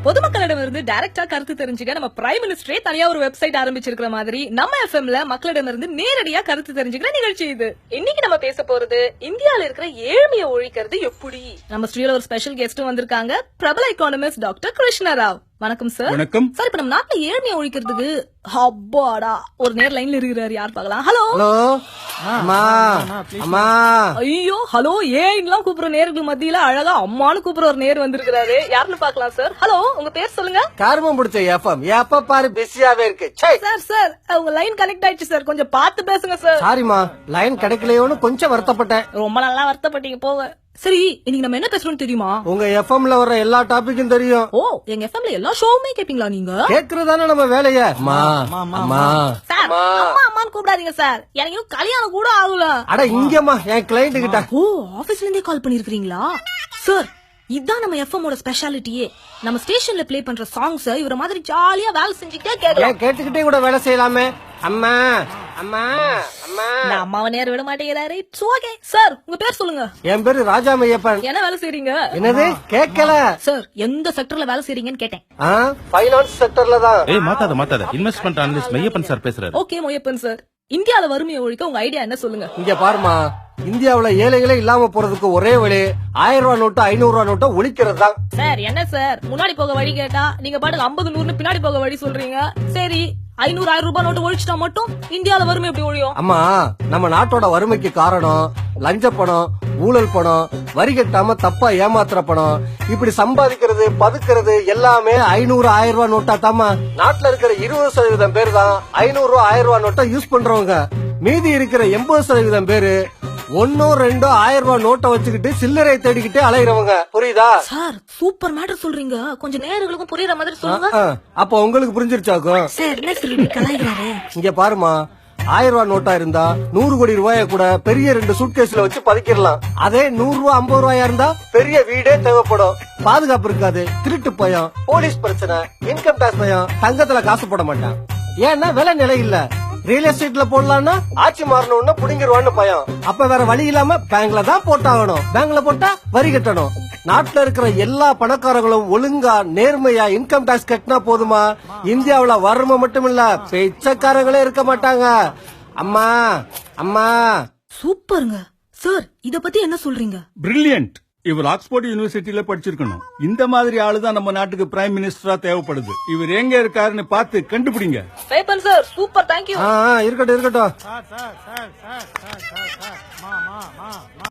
பொதுமக்களிடமிருந்து டைரக்டா கருத்து தெரிஞ்சுக்க நம்ம பிரைம் மினிஸ்டரே தனியா ஒரு வெப்சைட் ஆரம்பிச்சிருக்கிற மாதிரி நம்ம எஃப்எம்ல மக்களிடமிருந்து நேரடியா கருத்து தெரிஞ்சுக்கிற நிகழ்ச்சி இது. இன்னைக்கு நம்ம பேச போறது இந்தியால இருக்கிற ஏழ்மையை ஒழிக்கிறது எப்படி. நம்ம ஸ்டுடியோல ஒரு ஸ்பெஷல் கெஸ்டும் வந்திருக்காங்க, பிரபல எக்கானமிஸ்ட் டாக்டர் கிருஷ்ண ராவ். வணக்கம் சார். வணக்கம் சார். இப்ப நம்ம நாட்டுல ஏழ்மையை ஒழிக்கிறதுக்கு அப்பாடா ஒரு நேர் லைன்ல இருக்கிறாரு, யார் பார்க்கலாம்? ஹலோ அம்மா. ஐயோ ஹலோ ஏன்லாம் கூப்பிடுற நேருக்கு மத்தியில அழகா அம்மானு கூப்பிடுற ஒரு நேர் வந்திருக்காரு, யாருன்னு பாக்கலாம் சார். ஹலோ, உங்க பேர் சொல்லுங்க. கருமம் பிடிச்ச எஃப்எம் எப்ப பாரு பிஸியாவே இருக்கு. சார் உங்க லைன் கனெக்ட் ஆயிடுச்சு சார், கொஞ்சம் பார்த்து பேசுங்க சார். சாரிமா, லைன் கிடைக்கலையோன்னு கொஞ்சம் வருத்தப்பட்டேன். ரொம்ப நல்லா வருத்தப்பட்டீங்க போங்க. சரி, இன்னைக்கு நம்ம என்ன பேசணும்னு தெரியுமா? உங்க எஃப்எம்ல வர்ற எல்லா டாபிக்கும் தெரியும். ஓ, எங்க எஃப்எம்ல எல்லா ஷோவுமே கேப்பீங்களா நீங்க? கேக்குறதானே நம்ம வேலைய. சார், அம்மா அம்மான்னு கூப்பிடாதீங்க சார், எனக்கு இன்னும் கல்யாணம் கூட ஆகல. அட இங்கம்மா, என் கிளைண்ட் கிட்ட. ஓ, ஆபீஸ்ல இருந்தே கால் பண்ணிருக்கீங்களா சார்? இதான் நம்ம எஃப்எம் ஓட ஸ்பெஷாலிட்டியே. நம்ம ஸ்டேஷன்ல ப்ளே பண்ற சாங்ஸ் இவர மாதிரி ஜாலியா வேலை செஞ்சுக்கிட்டே கேட்கலாம். கேட்டுக்கிட்டே கூட வேலை செய்யலாமே. அம்மா அம்மா அம்மா. நான் அம்மாவை நேர விட மாட்டேங்கிறாரு. It's okay sir. உங்க பேர் சொல்லுங்க. என் பேரு ராஜா மையப்பன். என்ன வேலை செய்றீங்க? என்னது கேட்கல சார்? எந்த செக்டர்ல வேலை செய்றீங்கன்னு கேட்டேன். ஃபைனான்ஸ் செக்டர்ல தான். மாத்தாத இன்வெஸ்ட்மெண்ட் அனலிஸ்ட் மையப்பன் சார் பேசுறாரு. ஓகே மொய்யப்பன் சார், இந்தியால வறுமையை ஒழிக்க உங்க ஐடியா என்ன சொல்லுங்க. இங்க பாருமா, இந்தியாவுல ஏழைகளே இல்லாம போறதுக்கு ஒரே வழி 1000 ரூபாய் நோட்டு 500 ரூபாய் நோட்டை ஒழிக்கிறது தான். சார் என்ன சார், முன்னாடி போக வழி கேட்டா நீங்க பாட்டுக்கு 50 100 பின்னாடி போக வழி சொல்றீங்க. சரி, 500 1000 ரூபாய் நோட்டு ஒழிச்சிட்டா மட்டும் இந்தியால வறுமை எப்படி ஒழியும்? அம்மா, நம்ம நாட்டோட வறுமைக்கு காரணம் லஞ்ச பணம், ஊழல் பணம், வரி கட்டாம தப்பா ஏமாத்துற பணம், இப்படி சம்பாதிக்கிறது பதுக்கிறது எல்லாமே 500 1000 ரூபாய் நோட்டா தாமா. நாட்டுல இருக்கிற 20% பேர் தான் 500 ரூபாய் 1000 ரூபாய் நோட்டை யூஸ் பண்றவங்க. மீதி இருக்கிற 80% பேரு 1 2 1000 ரூபாய் நோட்டை வச்சுக்கிட்டு சில்லறை தேடிக்கிட்டே அலைகிறவங்க. புரியுதா சார்? சூப்பர் மேட்டர் சொல்றீங்க, கொஞ்சம் நேயர்களுக்கும் புரியுற மாதிரி சொல்லுங்க. அப்ப உங்களுக்கு புரிஞ்சிருச்சாக்கும். சார் என்ன சொல்லி கலாய்கிறாரு? இங்க பாருமா, 1000 ரூபாய் நோட்டா இருந்தா 100 கோடி ரூபாய கூட பெரிய 2 சூட்கேஸ்ல வச்சு பதுக்கிடலாம். அதே 100 ரூபாய் 50 ரூபாயா இருந்தா பெரிய வீடே தேவைப்படும். பாதுகாப்பு இருக்காது, திருட்டு பயம், போலீஸ் பிரச்சனை, இன்கம் டாக்ஸ் பயம், தங்கத்துல காசு போட மாட்டான். ஏன்னா விலை நிலை இல்ல. ரியல் எஸ்டேட்ல போடலாம்னா ஆட்சி மாறணும்னு புடிங்கிருவான்னு பயம். அப்ப வேற வழி இல்லாம பேங்க்ல தான் போட்டாகணும். பேங்க்ல போட்டா வரி கட்டணும். நாட்டுல இருக்கிற எல்லா பணக்காரங்களும் ஒழுங்கா நேர்மையா இன்கம் டாக்ஸ் கட்டினா போதுமா, இந்தியாவுல வறுமை மட்டும் இல்ல பிச்சைக்காரங்களே இருக்க மாட்டாங்க. அம்மா அம்மா. சூப்பருங்க சார், இத பத்தி என்ன சொல்றீங்க? பிரில்லியன்ட். இவர் ஆக்ஸ்போர்ட் யூனிவர்சிட்டியில படிச்சிருக்கணும். இந்த மாதிரி ஆளுதான் நம்ம நாட்டுக்கு பிரைம் மினிஸ்டரா தேவைப்படுது. இவர் எங்க இருக்காருன்னு பார்த்து கண்டுபிடிங்க. பேப்பன் சார், சூப்பர், தேங்க்யூ. இருக்கட்டும்.